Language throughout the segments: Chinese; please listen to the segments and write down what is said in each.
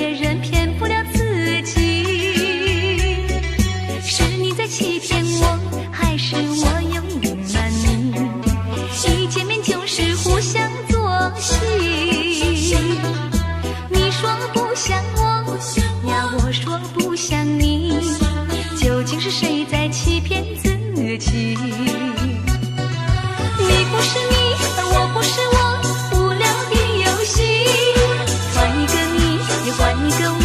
别人骗不了自己。是你在欺骗我，还是我有隐瞒你？一见面就是互相作戏。你说不像我呀，我说不像你，究竟是谁在欺骗自己？你不是你，我不是我，无聊的游戏。换一个你，也换一个我，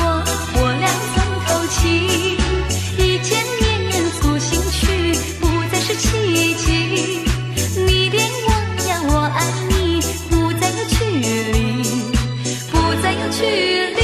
我俩总透气。一见面促进去，不再是奇迹。你恋我呀，我爱你，不再有距离，不再有距离。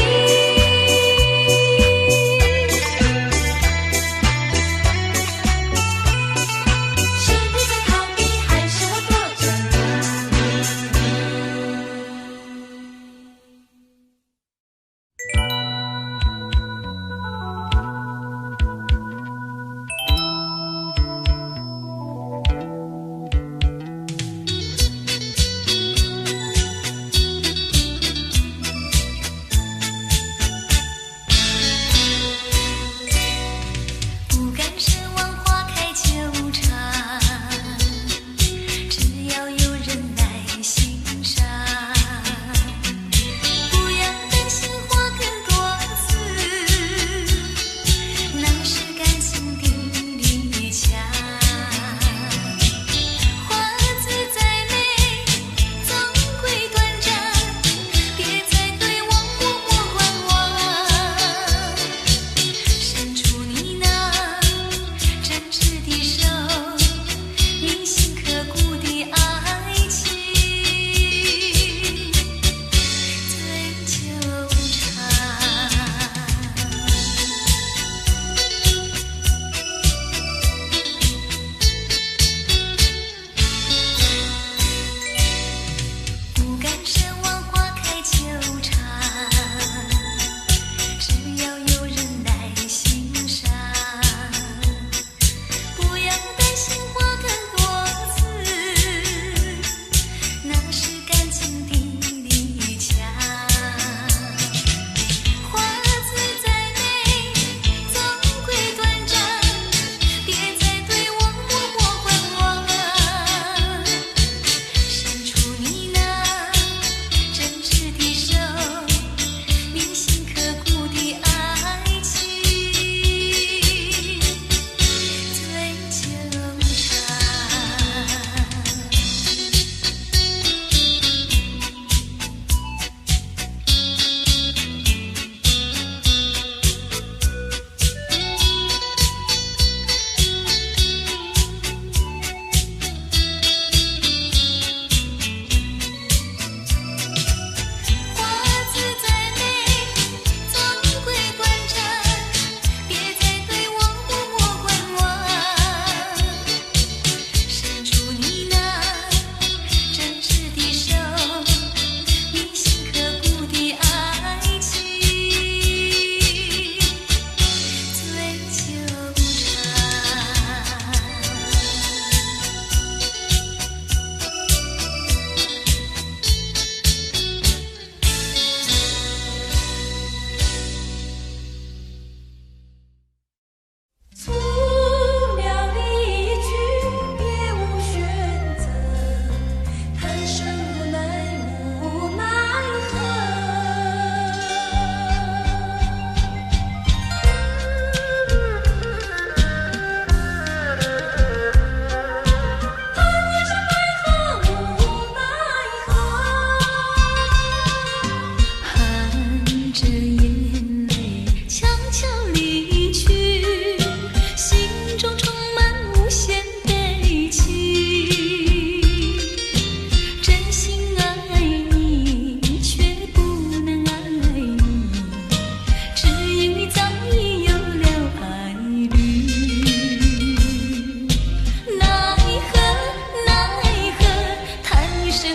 无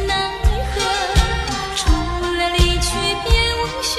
奈何，除了离去别无选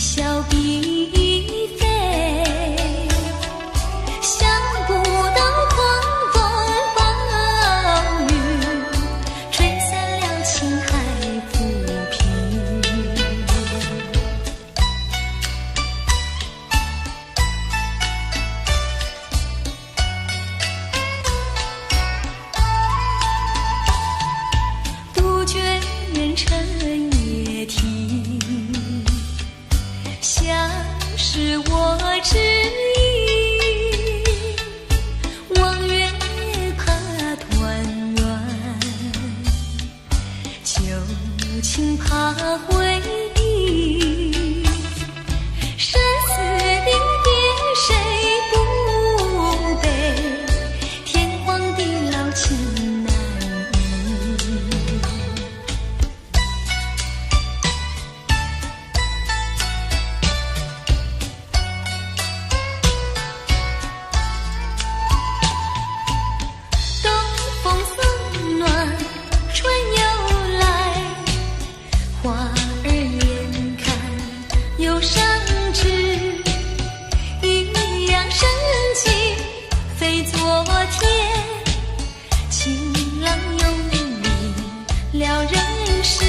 笑比飞，想不到狂风暴雨，吹散了情海浮萍。杜鹃成夜啼，像是我知意，望月怕团圆，旧情怕回忆，生死定别谁不悲，天荒地老情难移。东风送暖，春又来，花儿连开又上枝，一样深情非昨天，情郎永离了人世，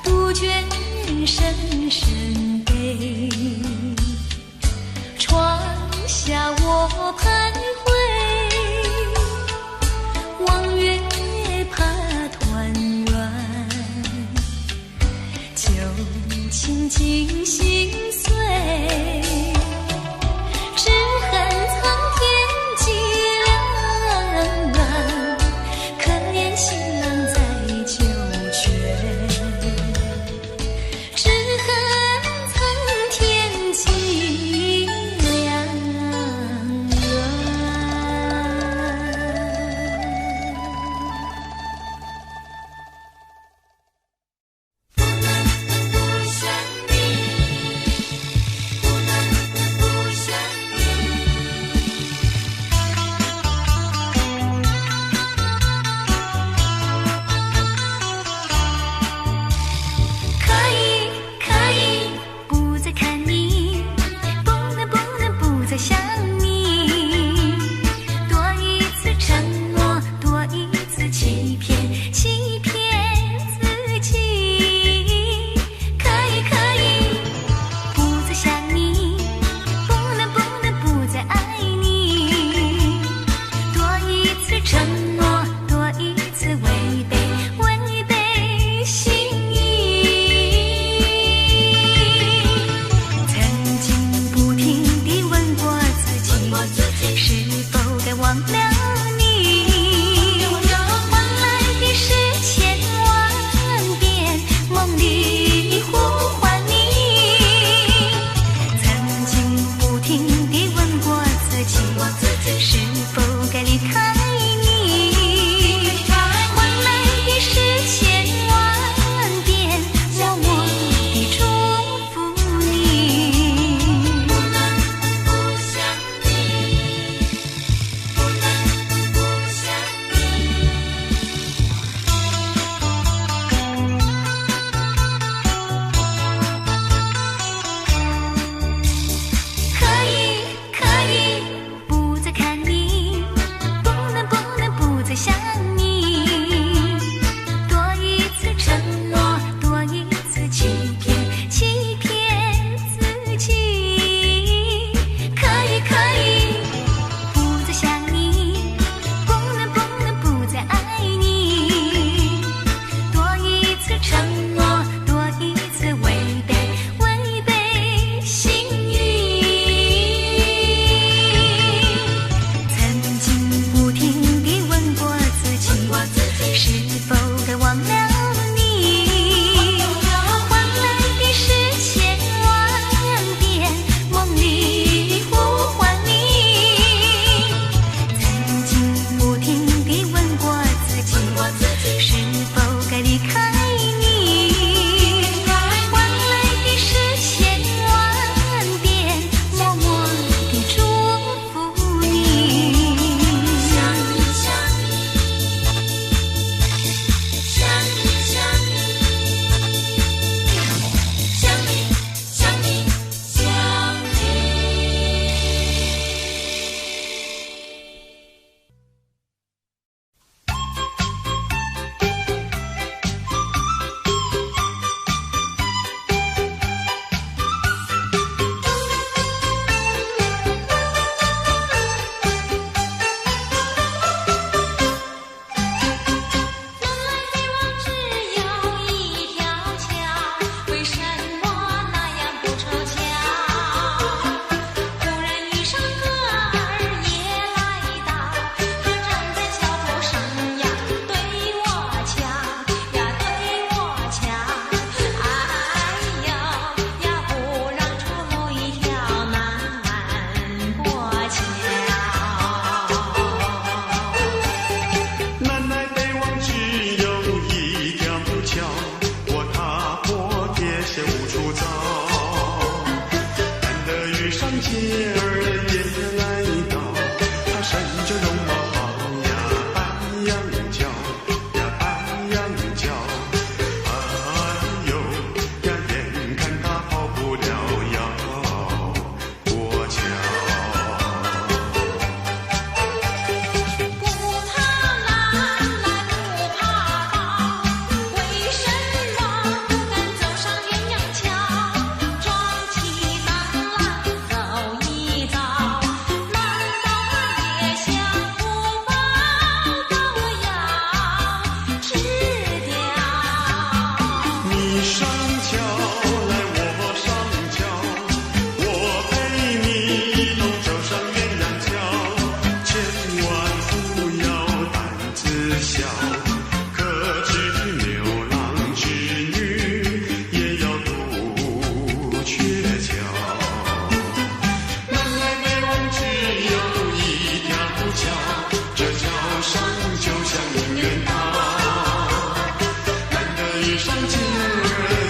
杜鹃深深悲，窗下我徘徊，望月怕团圆，旧情几心碎，只恨苍天计良缘，可怜新郎在九泉，只恨苍天计良缘。不想你，不想可以，可以，不再看你，不能不再想你，多一次承诺，多一次欺骗自己。可以，可以，不再想你，不能不再爱你，多一次承诺，多一次违背心意。曾经不停地问过自己，是否该忘了你，换来的是千万遍梦里呼唤你。曾经不停地问过自己，是否该离开你，换来的是千万遍默默地祝福你。不想你，不想你。儿也来到，她身着绒毛袄呀，白羊角呀，白羊角。哎呦呀，眼看她跑不了要过桥。不怕难来不怕倒，为什么不敢走上鸳鸯桥？壮起胆来走一遭，难道他也想不报把我要吃掉？你上桥来，我上桥，我陪你一同走上鸳鸯桥。千万不要胆子小，可知牛郎织女也要渡鹊桥。南来北往只有一条桥，这桥上就像姻缘岛。难得遇上情儿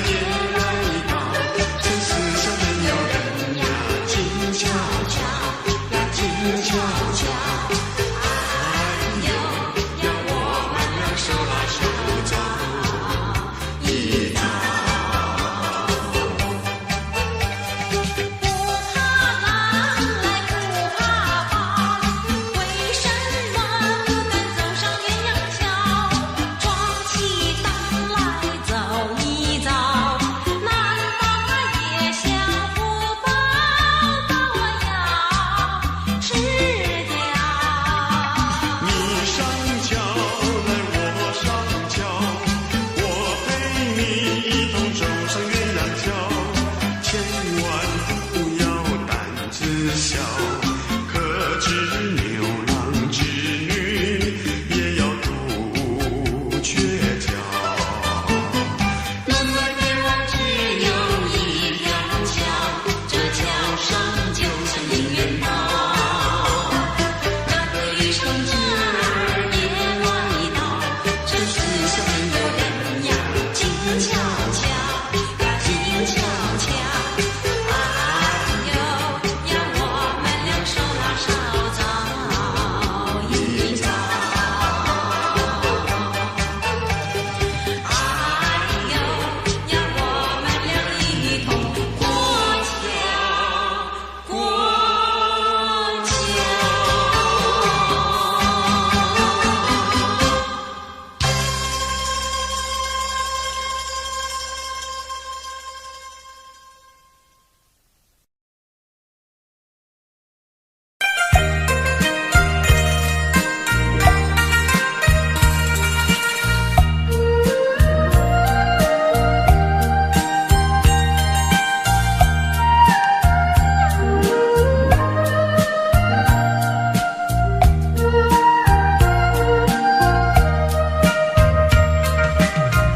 也来到，真是小朋友人呀，静悄悄呀，静悄悄。哎呦呀，我们俩手拉手走一遭。不怕难来不怕倒，为什么不敢走上鸳鸯桥？壮起胆来走一遭，难道他也想不报把我要吃掉？你上桥来，我上桥，我陪你一同走上鸳鸯桥。千万不要胆子小，可知牛郎织女也要渡鹊桥。南来北往只有一条桥，这桥上就像姻缘岛。难得遇上情儿也来到，真是小朋友人呀，静悄悄呀，静悄悄。哎呦呀，我们俩手拉手走一遭。哎呦呀，我们俩一同过桥，过桥。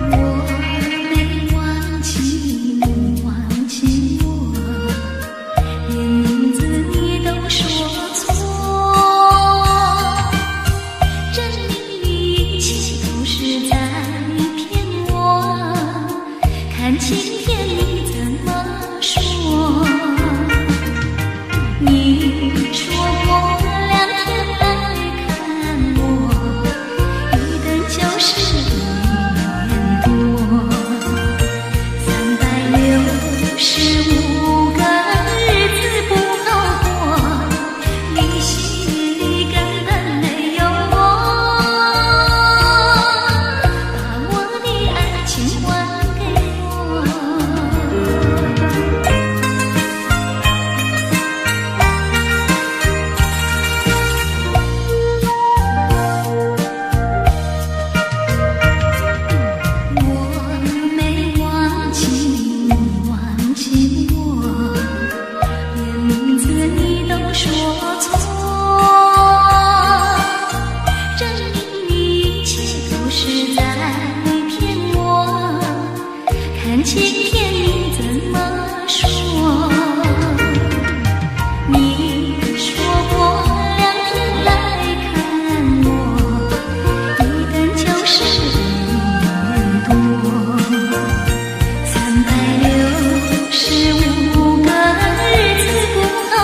我没忘记你忘记我，连名字你都说错，证明一切都是在骗我。看今天你怎么说？你说过2天来看我，一等就是1年多，365个日子不好过，你心里根本没有我，把我的爱情还给我。365个日子不好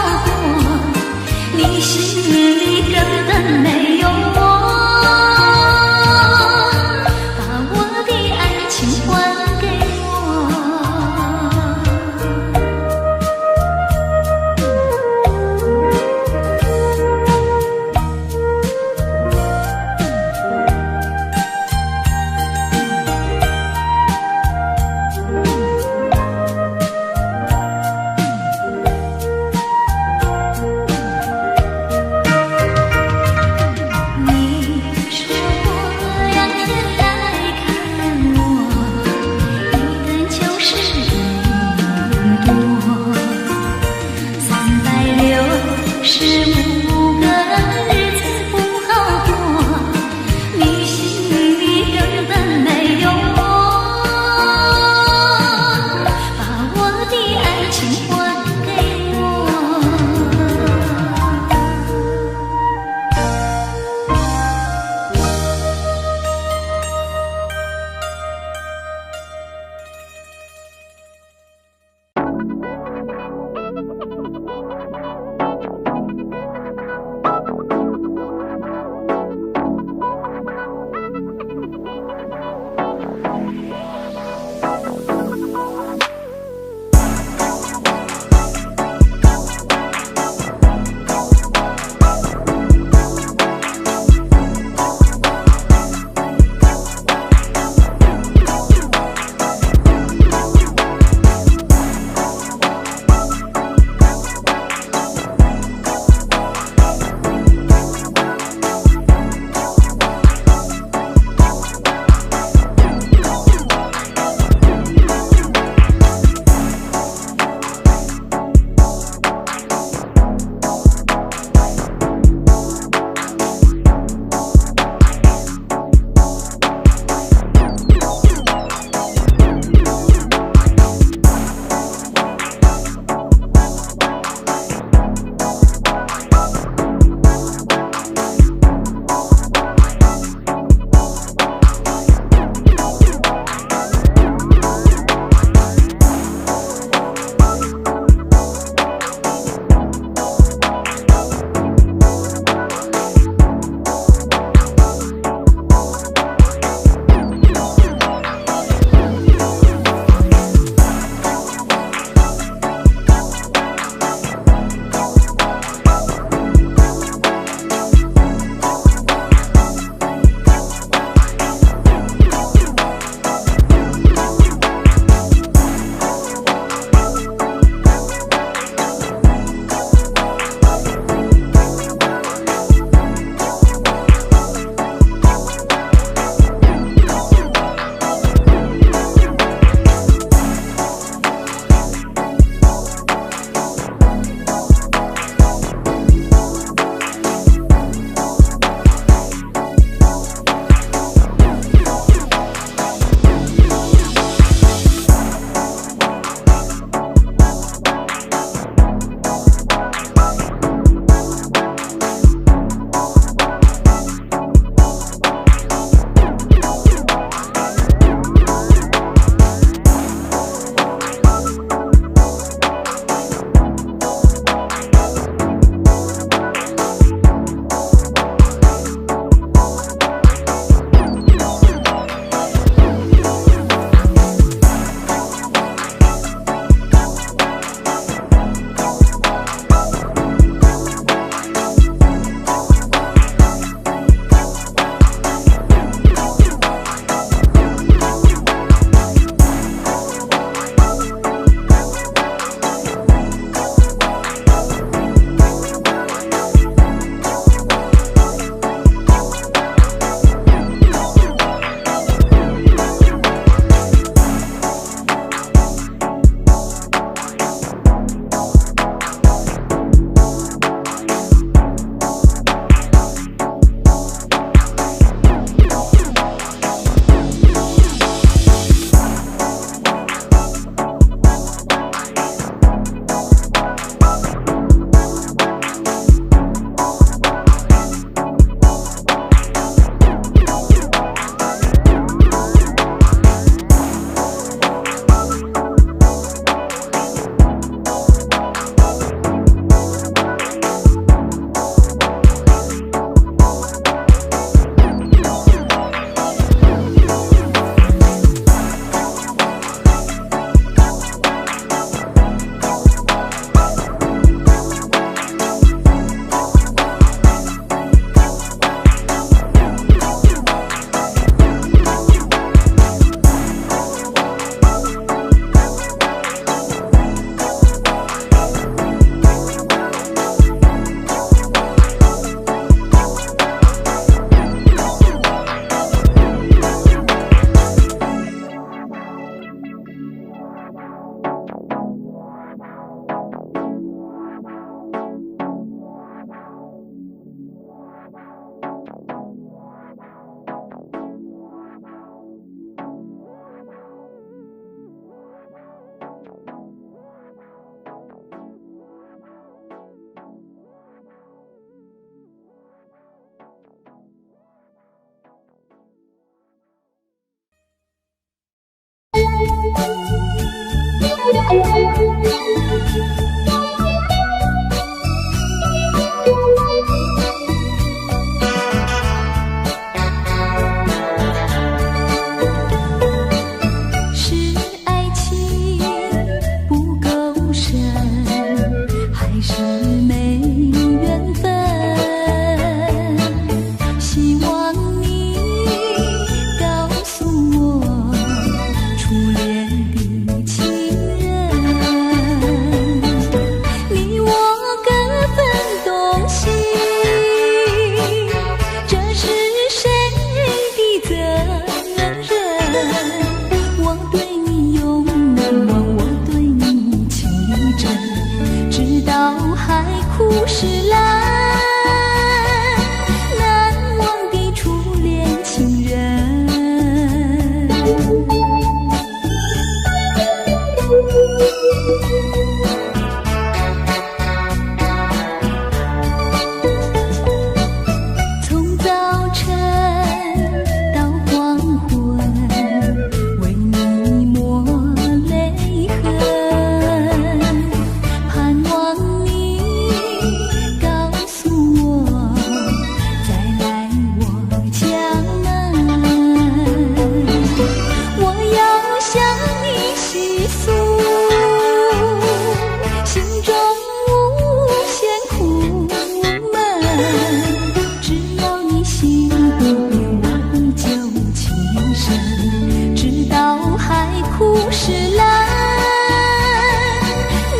事来，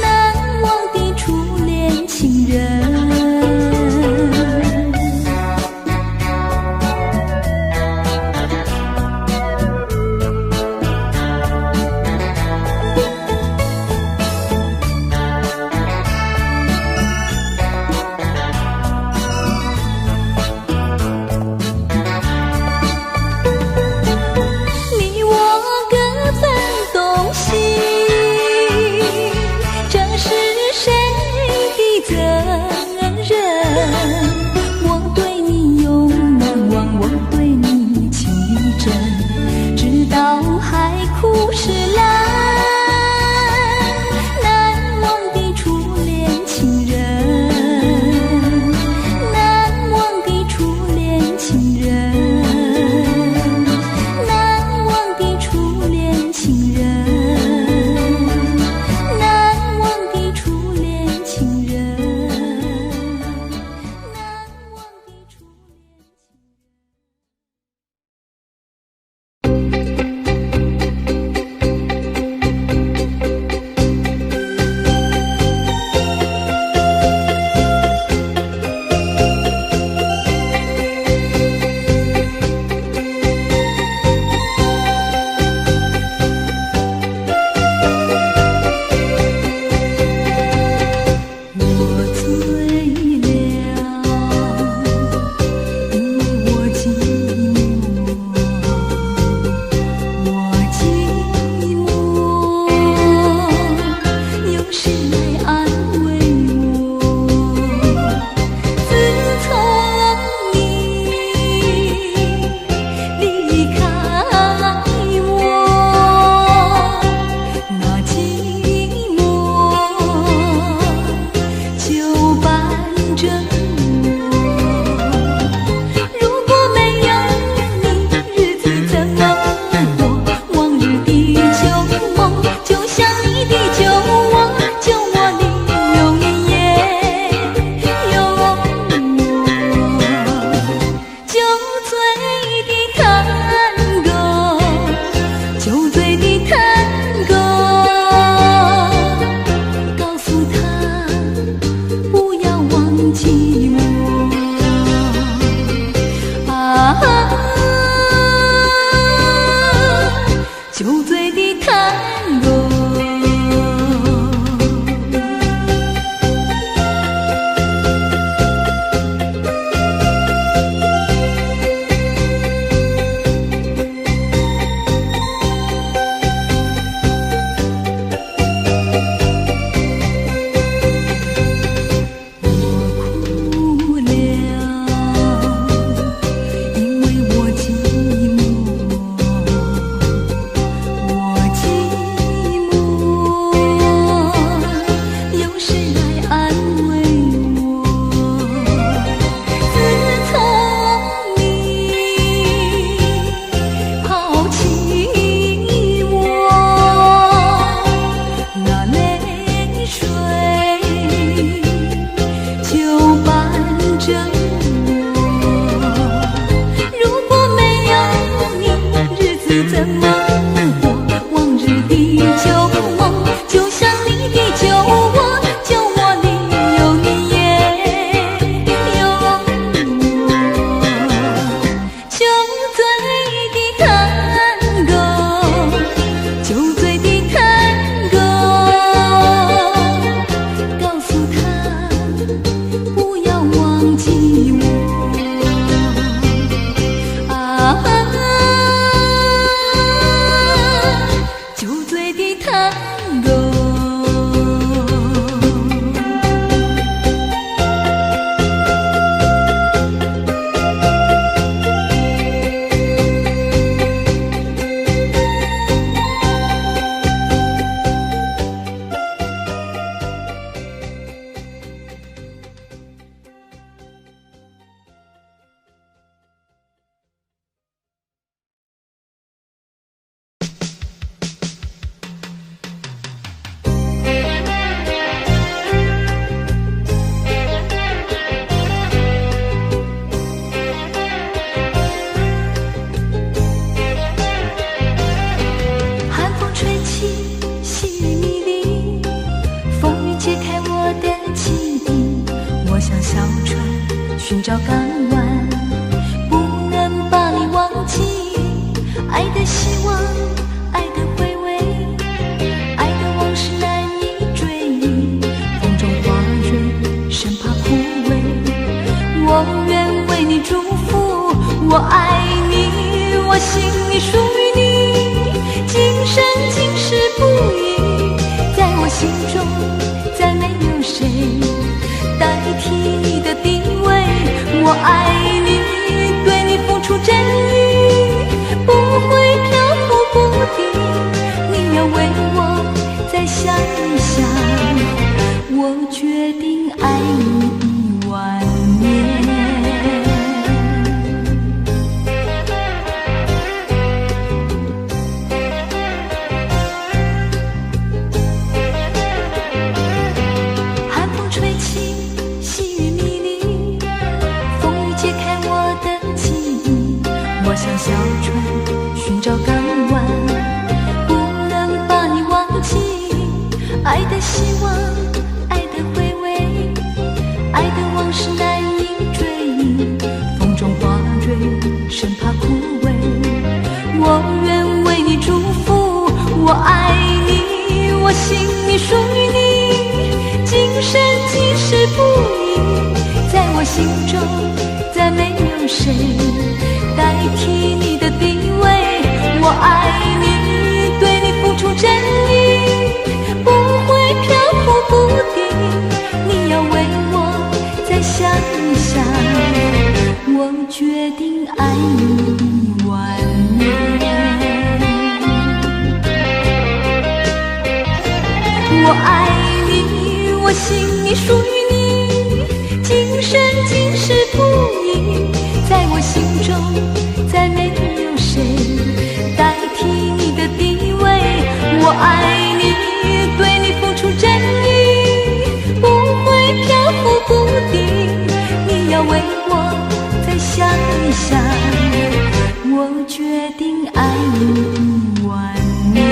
难忘的初恋情人。你我各分东西，这是谁的责任？我对你永难忘，我对你情意真，直到海枯石烂，难忘的初恋情人，难忘的初恋情人，难忘的初恋情人，难忘的初恋情人，难忘的初恋情人。我醉了，因为我寂寞，我寂寞，有谁来安慰我？自从你离开我，那寂寞就伴着我。如果没有你，日子怎么过？往日的旧梦，就像你的酒窝，酒窝里有你也有我。酒醉的探戈，酒醉的探戈，告诉他不要忘记我。酒醉的探戈。我哭了，因为我寂寞，我寂寞，有谁来安慰我？自从你抛弃我，那泪水就伴着我。如果没有你，日子怎么过？往日的旧梦，就像你的酒窝，酒窝里有你也有我。酒醉的探戈，酒醉的探戈，告诉他不要忘记我。酒醉的探戈。心中再没有谁代替你的地位。我爱你，对你付出真意，不会飘忽不定。你要为我再想一想，我决定爱你10000年。我像小船寻找港湾，不能把你忘记。爱的希望，爱的回味，爱的往事难以追忆。风中花蕊，生怕枯萎。我愿为你祝福，我爱你，我心里属于你，今生今世不移。在我心中，再没有谁代替你的地位。我爱你，对你付出真意，不会飘忽不定。你要为我再想一想，我决定爱你10000年。我爱你，我心里属于你，今生今世不移。在我心中，再没有谁代替你的地位。我爱你，对你付出真意，不会飘忽不定。你要为我再想一想，我决定爱你10000年。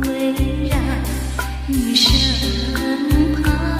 围绕你身旁。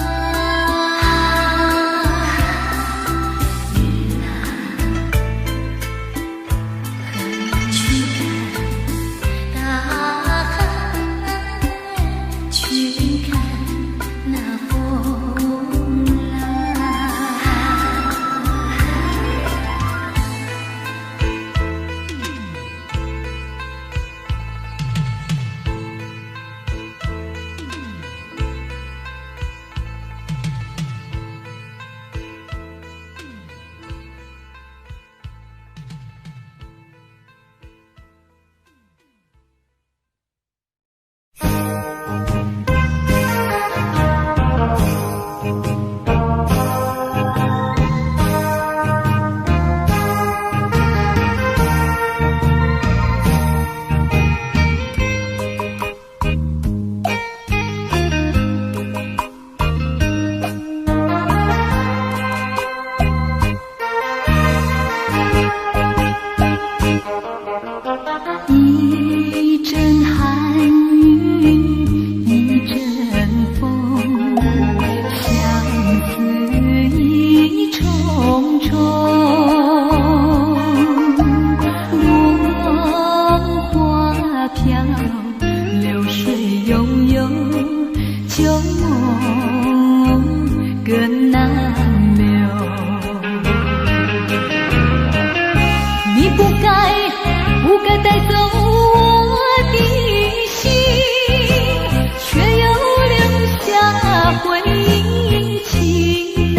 旧梦更难留。你不该带走我的心，却又留下回忆情难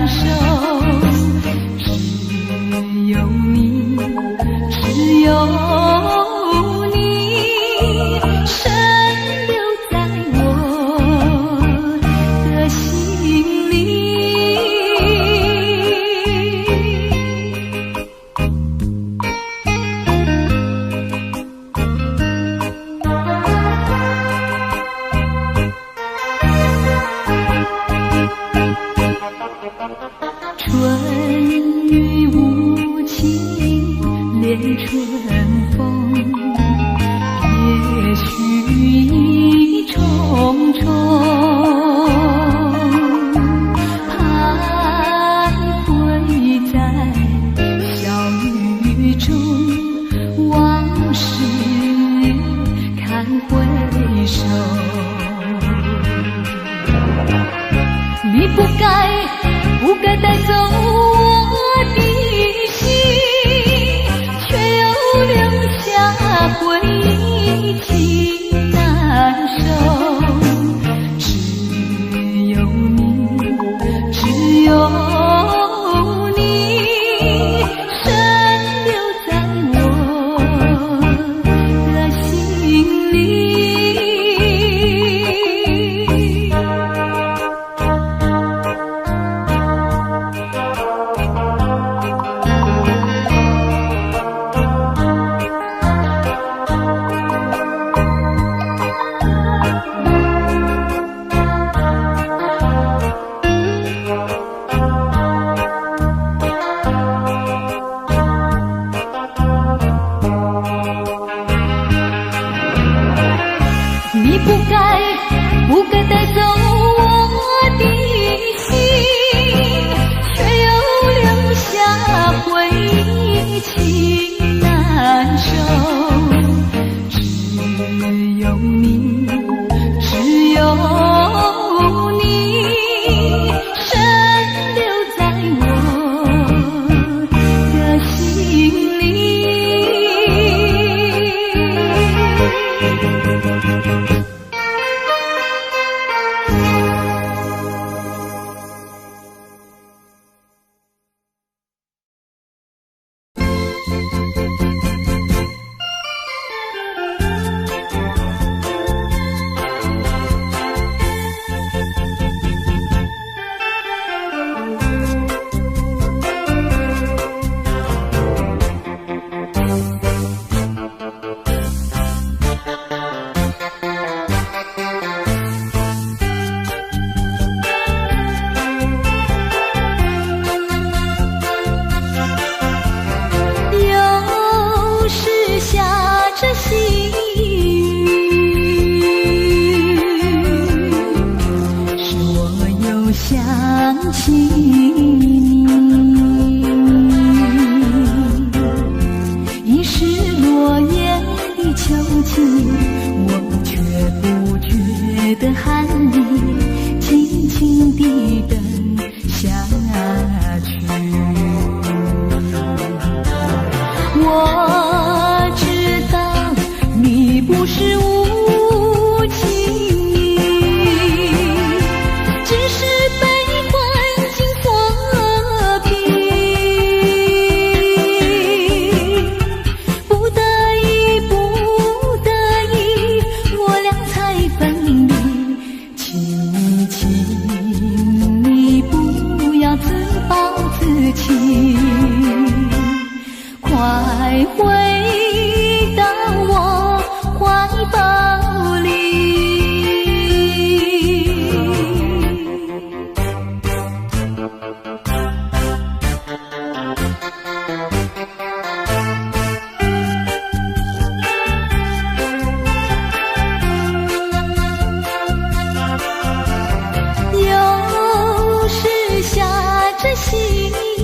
收。只有你，只有你，深留在我的心里。春雨无情恋春风，也许意重重，徘徊在小雨中，往事看回首。你不该带走我的心，却又留下回忆情难收。只有你，只有你，深留在我的心里。你不该带走我的心，却又留下回忆情难收。只有你，只有你，深留在我的心里。想起你，已是落叶的秋季，我却不觉得寒意，轻轻地等下去。我知道你不是无情，只是被环境所逼，不得已，我俩才分离。请你不要自暴自弃，快回到我怀抱里。又是下着细雨，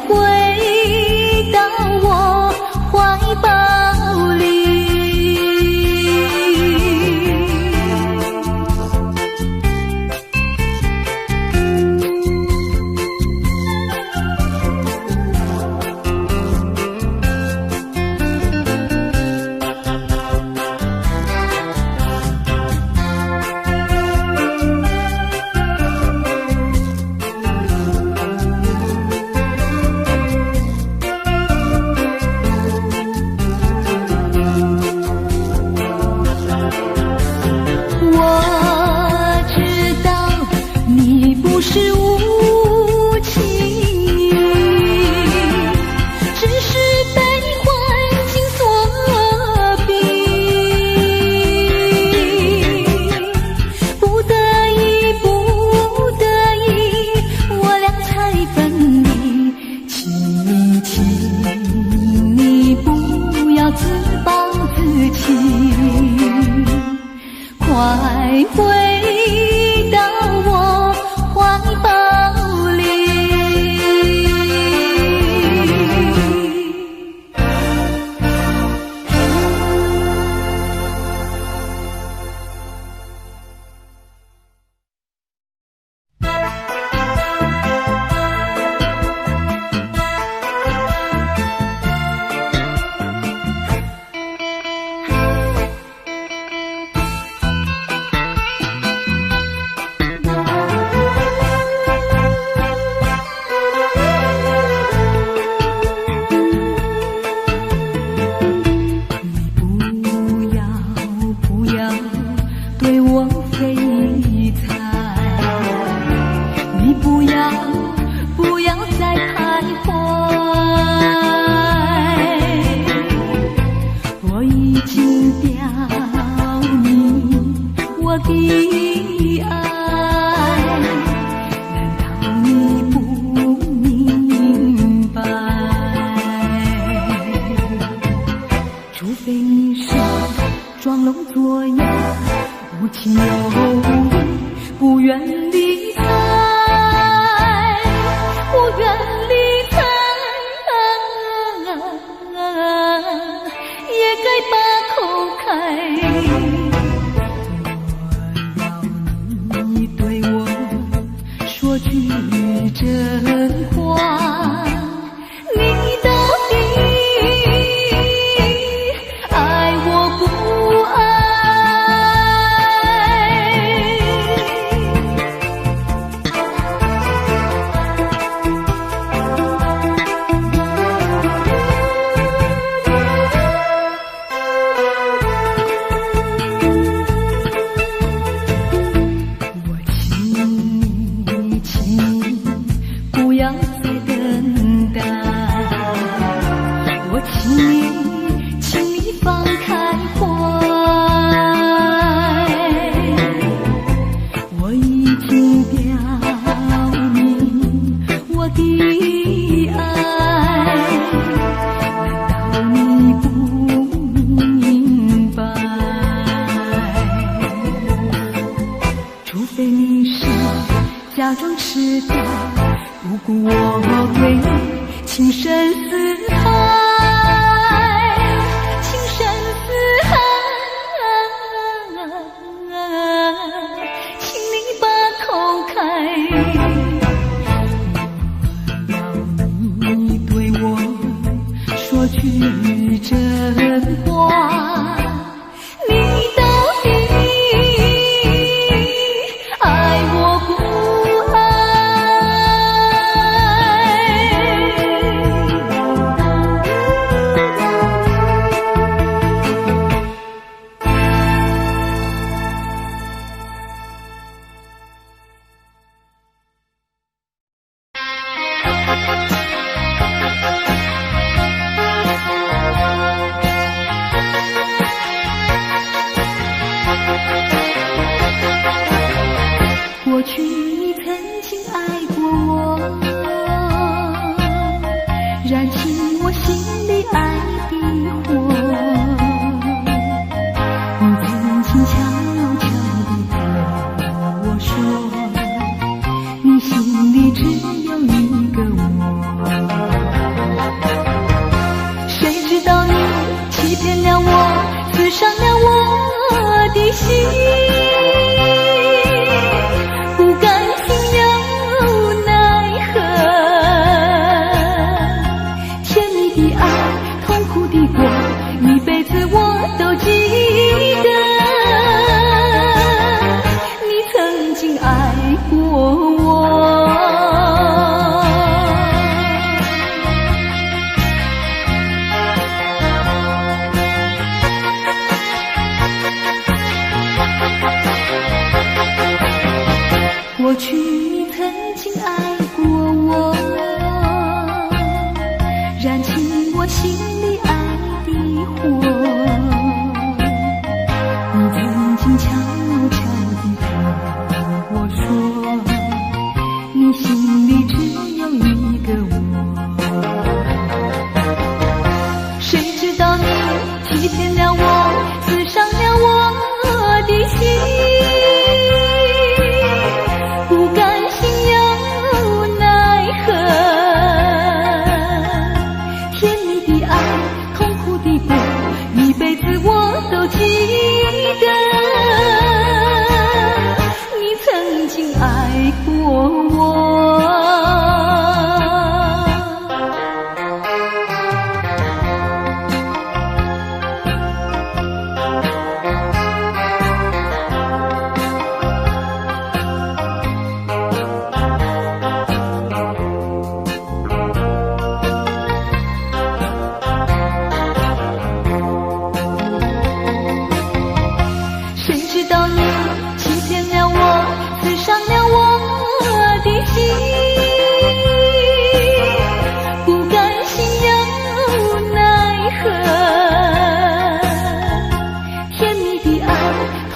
回到我怀抱里。是无情，只是被环境所逼，不得已，不得已，我俩才分离。请你不要自暴自弃，快回到我怀抱里。对我非猜，你不要再徘徊，我已经表明我的爱，难道你不明白？除非你是装聋作哑，无情有理，不愿理睬，不愿理睬，也该把口开。我要你对我说句真话，你到底爱我不爱？请你放开怀，我已经表明我的爱，难道你不明白？除非你是假装痴呆，不顾我对你情深似海。说句真话，你到底爱我不爱？过去你曾经爱过我，燃起我心里爱的火。你曾经悄悄地对我说，你心里只有一个我。心里只有一个我。谁知道你欺骗了我，刺伤了我的心，不甘心又奈何，甜蜜的爱，痛苦的过，一辈子我都记得。你曾经爱过我。谁知道你欺骗了我，刺伤了我的心，不甘心又奈何，甜蜜的爱，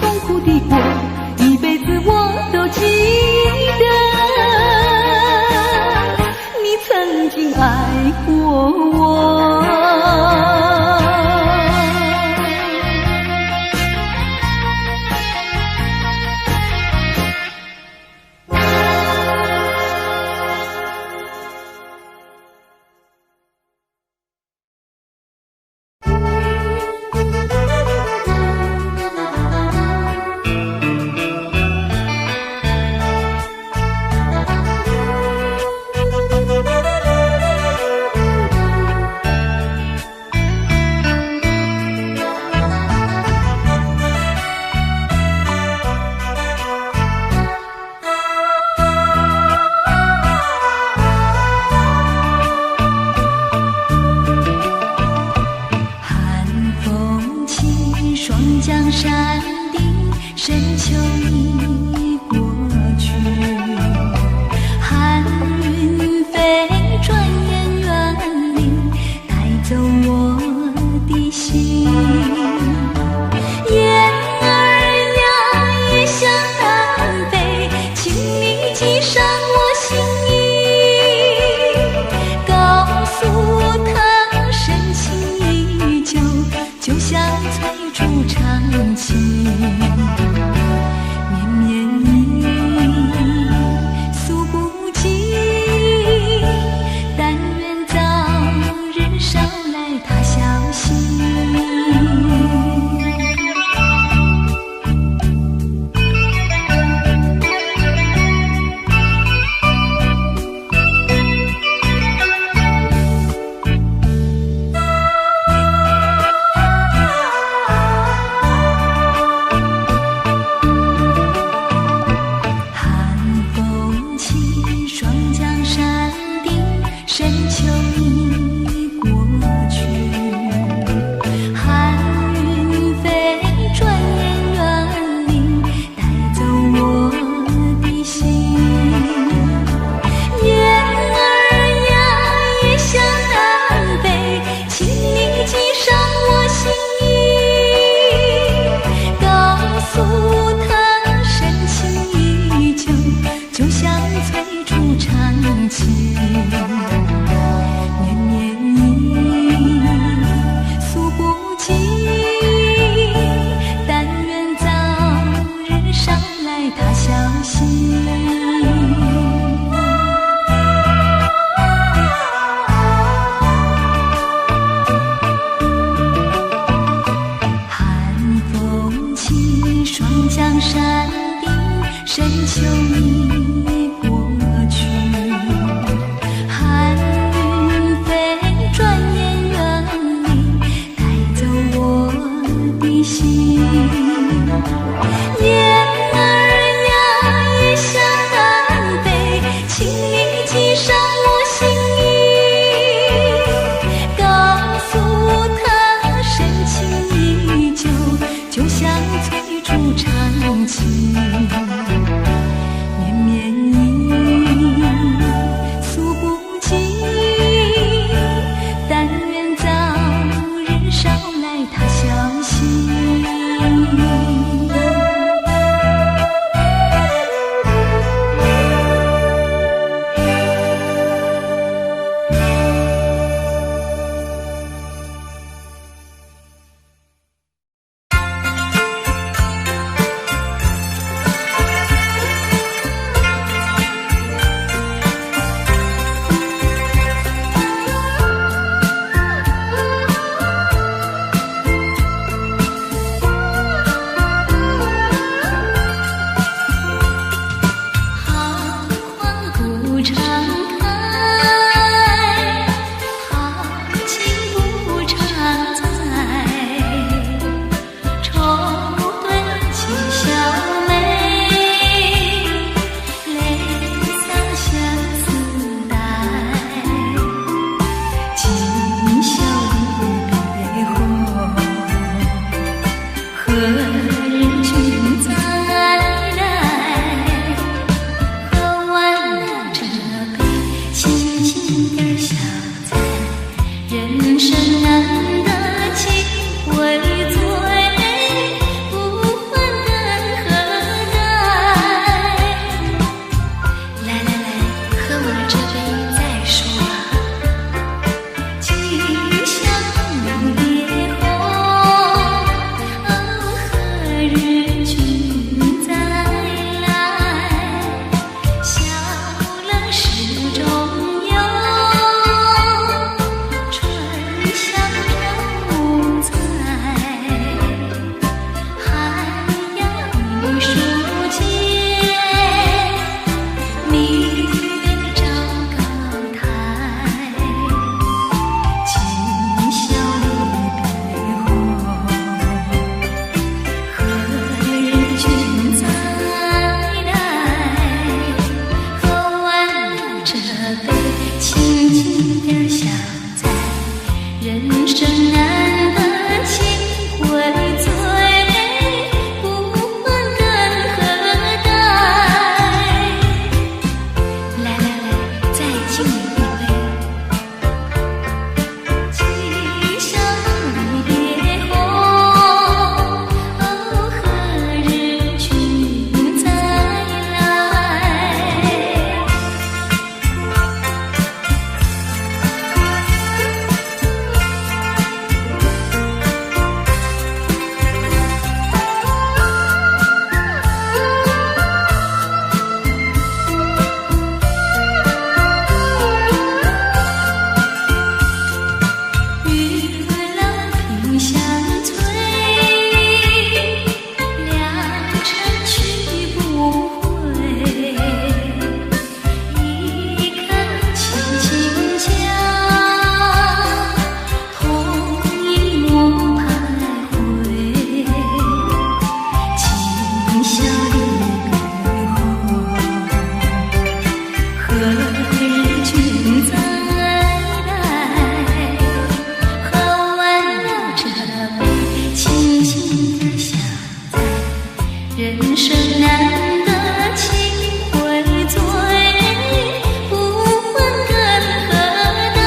痛苦的过，一辈子我都记得。你曾经爱过我。江山的深秋已过去，寒云飞，转眼远离，带走我的心。雁儿呀，也向南飞，请你寄上我心意，告诉他深情依旧，就像翠竹长青，绵绵意诉不尽，但愿早日捎来他消息。深秋已过去，寒云飞，转眼远离，带走我的心。雁儿呀，也向南飞，请你寄上我心意，告诉他深情依旧，就像翠竹长青。他消息，寒风起，霜降山顶，深秋已过去，寒轻点小菜，人生难得几回醉，不问根何代。来来来，喝我这杯再说吧。今宵离别后，何日君再来？笑了始终有，春香正在。寒鸦绿树间，明月照高台。今宵离别后，何日君再来？喝完了这杯，轻轻点小菜，人生难得几回醉，不问根何代。来来来，再敬你一杯。今宵离别后，何日君再来？玉楼萍香翠，良辰去不回。一颗青青椒，同一抹徘徊。今宵离别后，何日君再来？喝完了这杯，轻轻点小菜，人生难得几回醉，不问根何代。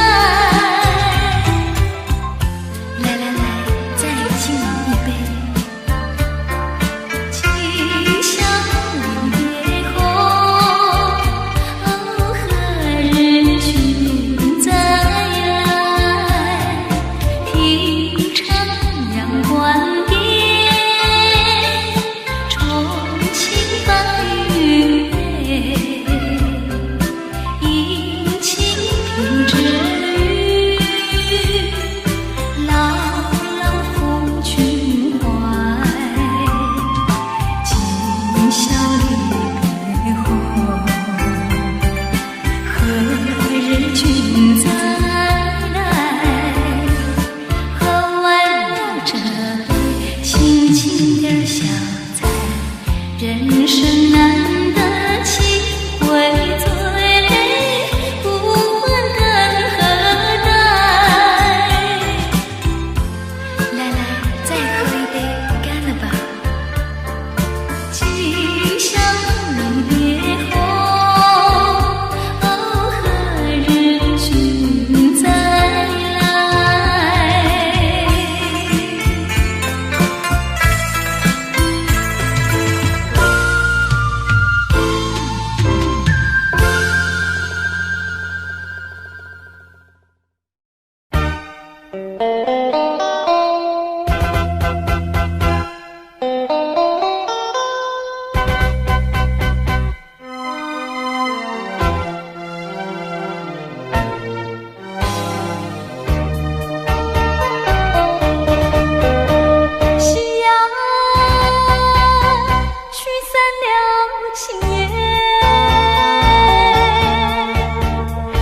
来来来，再敬一杯。今宵离别后，何日君再来？平常阳关边，重庆白云飞。阴晴平之雨，牢牢抚君怀。今宵离别后，何日君再来？喝完了这杯，轻轻点小菜，人生难得几回醉，不问根何代。来来，再喝一杯，干了吧。今宵离别后，何日君再来？夕阳驱散了青烟，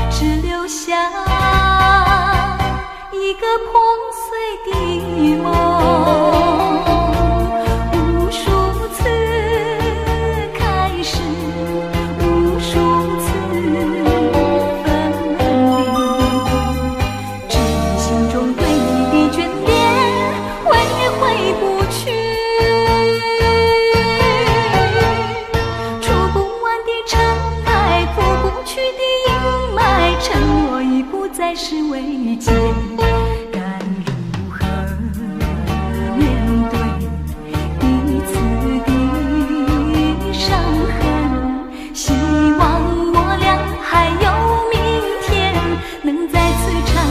只留下一个破碎的梦。无数次开始，无数次分离，只心中对你的眷恋挥也挥不去。触不完的尘埃，拂不去的阴霾，沉落再是未见，该如何面对彼此的伤痕？希望我俩还有明天，能再次缠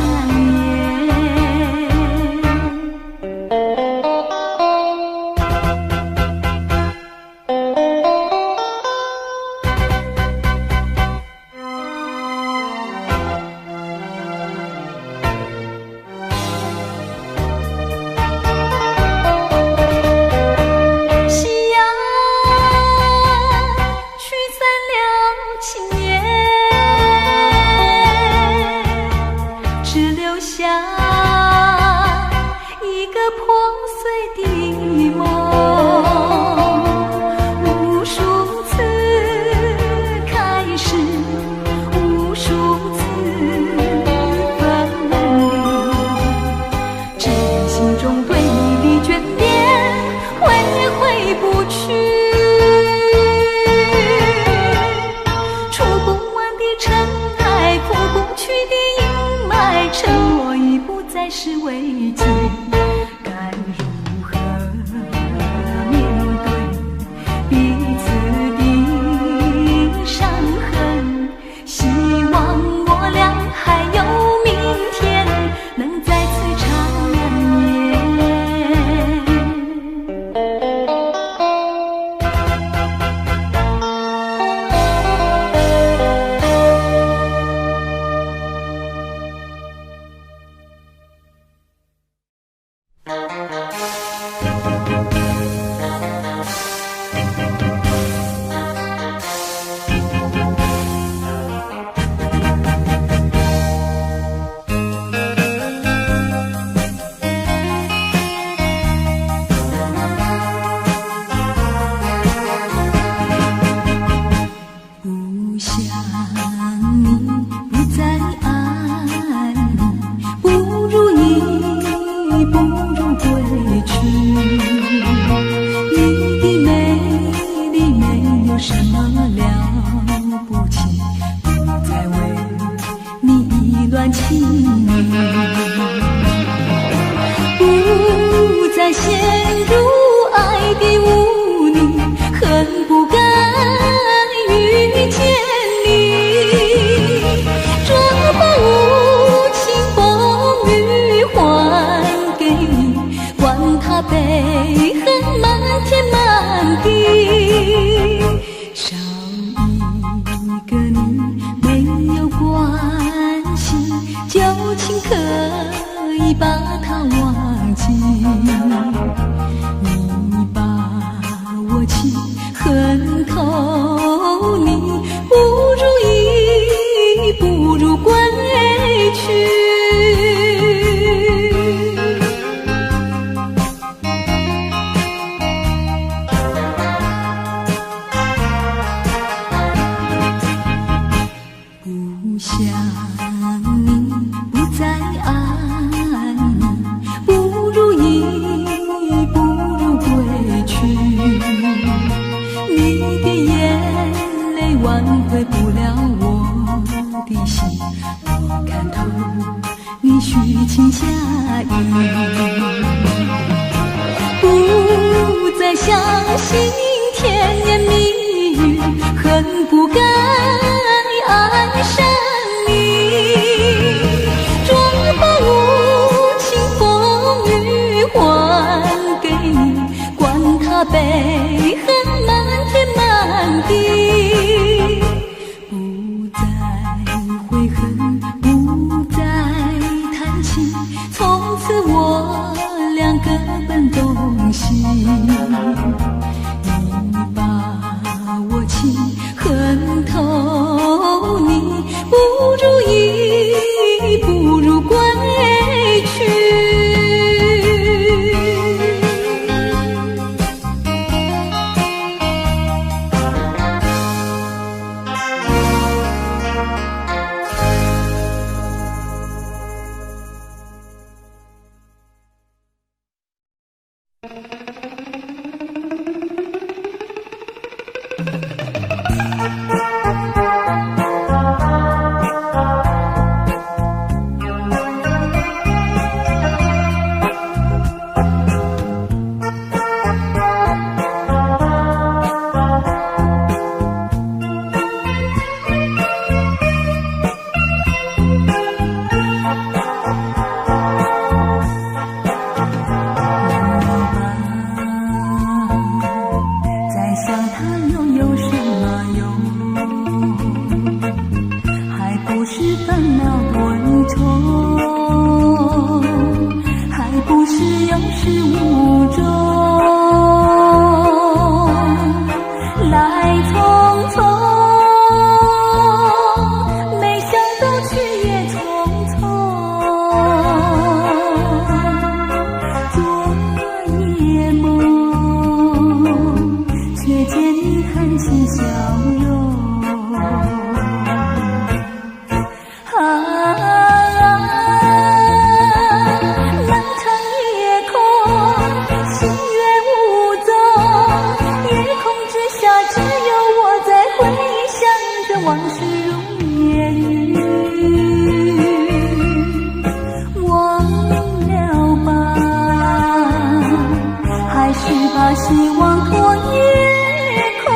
是未尽，该如何面对彼此的伤痕？希望我俩还有明天，能再次缠不再陷入爱的污泥，恨不该遇见你，这把无情风雨还给你，管他悲恨漫天满地，少一个你没有关系，旧情可以把它忘记，你把我情恨透，你不如意，不如归去。不想你，不再爱你，不如意，不如归去。你的眼泪挽回不了我的心，我看透你虚情假意，不再相信甜言蜜语，恨不该爱上你，这把无情风雨还给你，管他悲恨漫天满地，不再悔恨，不再叹息，从此我俩各奔东西，你把我情恨透，你不如意，不如归去。恼多一重，还不是有始无终。来匆匆，没想到去也匆匆。昨夜梦，却见你含情笑容。漫长夜空，星月无踪，夜空之下只有我在回想着往事如烟云。忘了吧，还是把希望托夜空。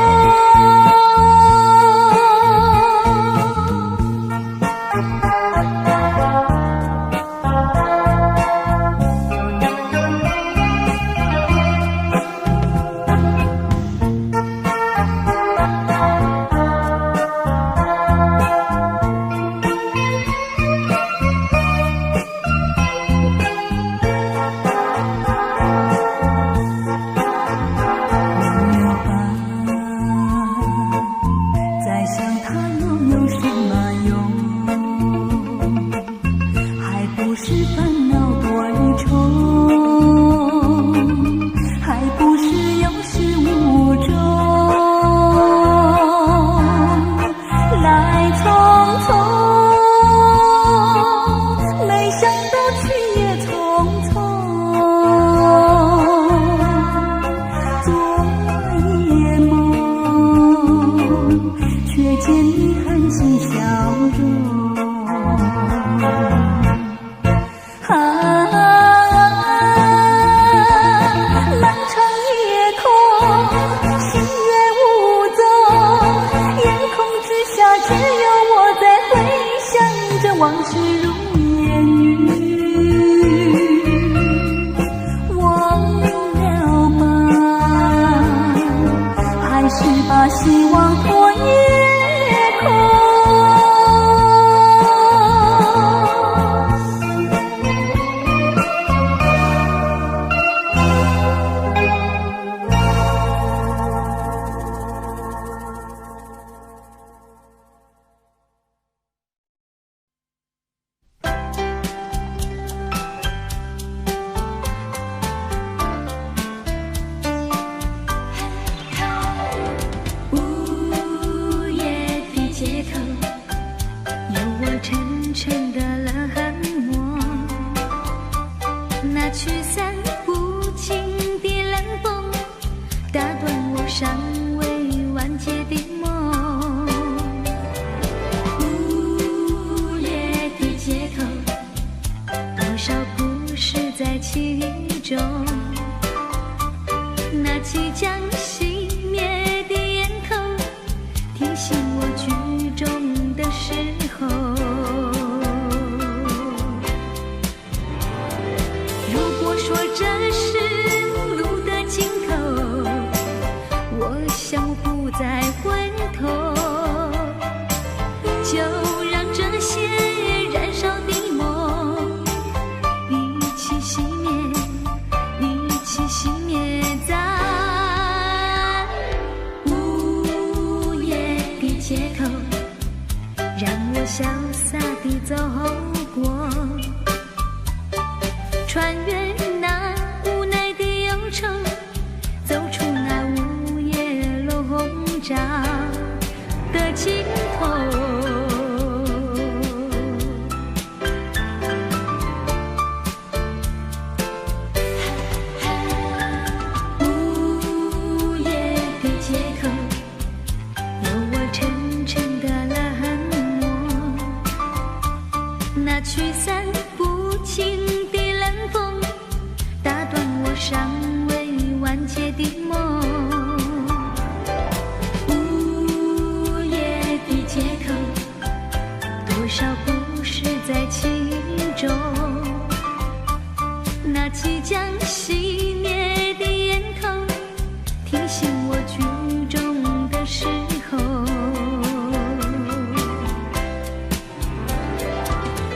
往事如烟云，忘了吧，还是把希望托夜空。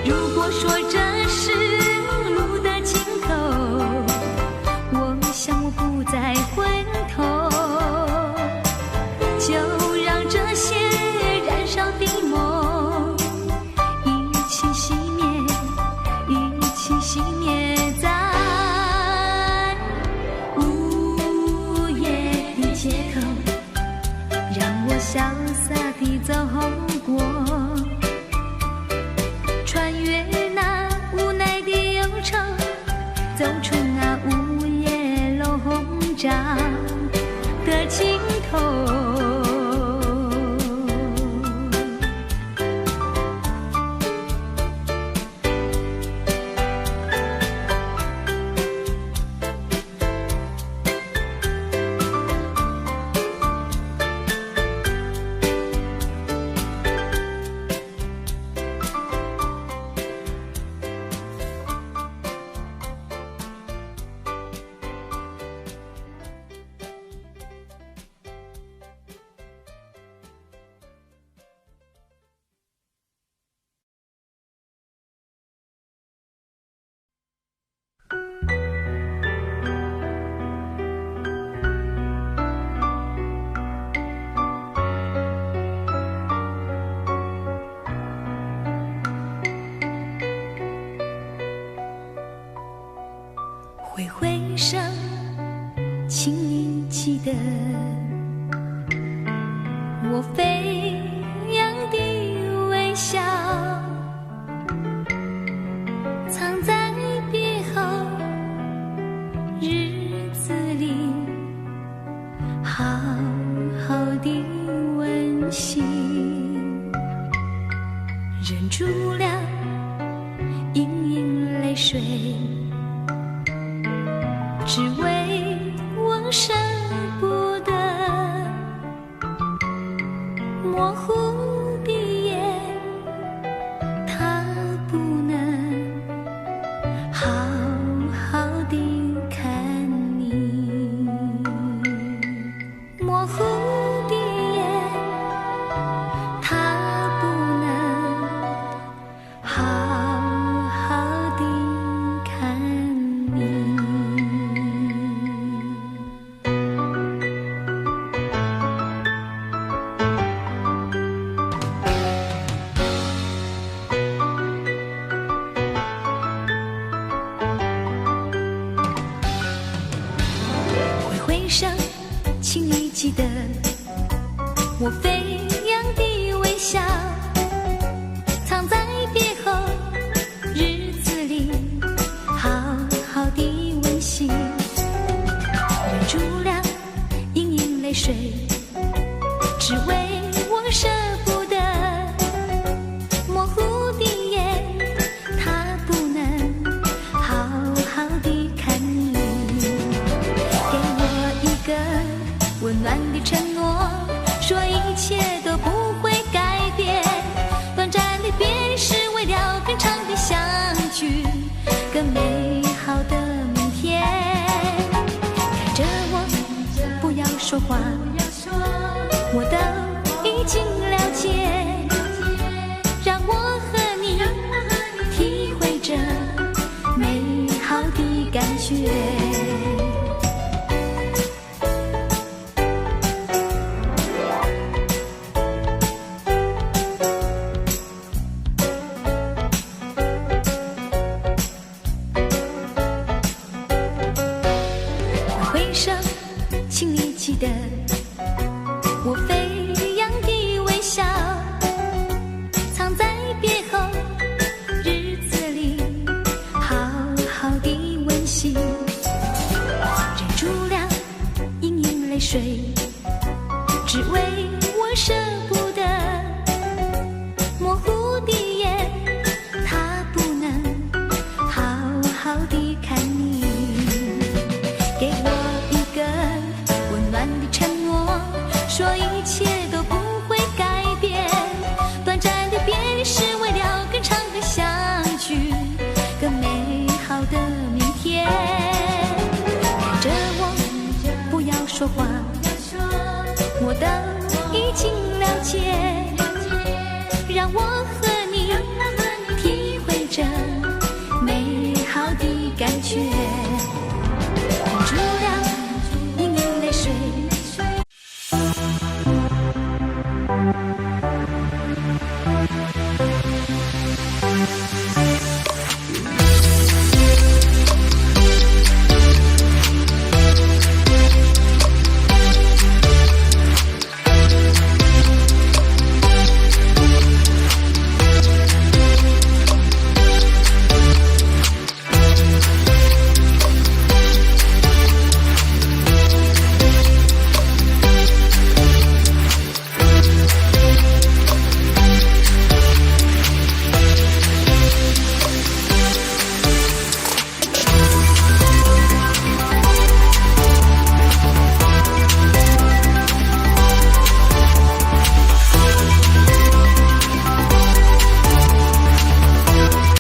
如果说这是路的尽头，我想我不再回头，就让这些燃烧的梦一起熄灭，一起熄灭在午夜的街头，让我潇洒地走过，穿越那无奈的忧愁，走出那午夜笼罩的尽头。挥挥手，请你记得我飞扬的微笑，藏在别后日子里，好好的温馨，忍住了盈盈泪水，只为我舍不得模糊的眼，它不能好好地看你。模糊的眼，它不能好好地看你。请你记得我飞扬的微笑，藏在别后日子里，好好的温馨，忍住了盈盈泪水，只为我舍不得模糊的眼，它不能好好的看你。给我一个温暖的承诺，说一切都不会改变，短暂的别离是为了更长的相聚，更美好的明天。看着我，不要说话，我都已经了解，让我和你体会着美好的感觉。请你记得我飞扬的微笑，藏在别后日子里，好好的温馨，着美好的感觉。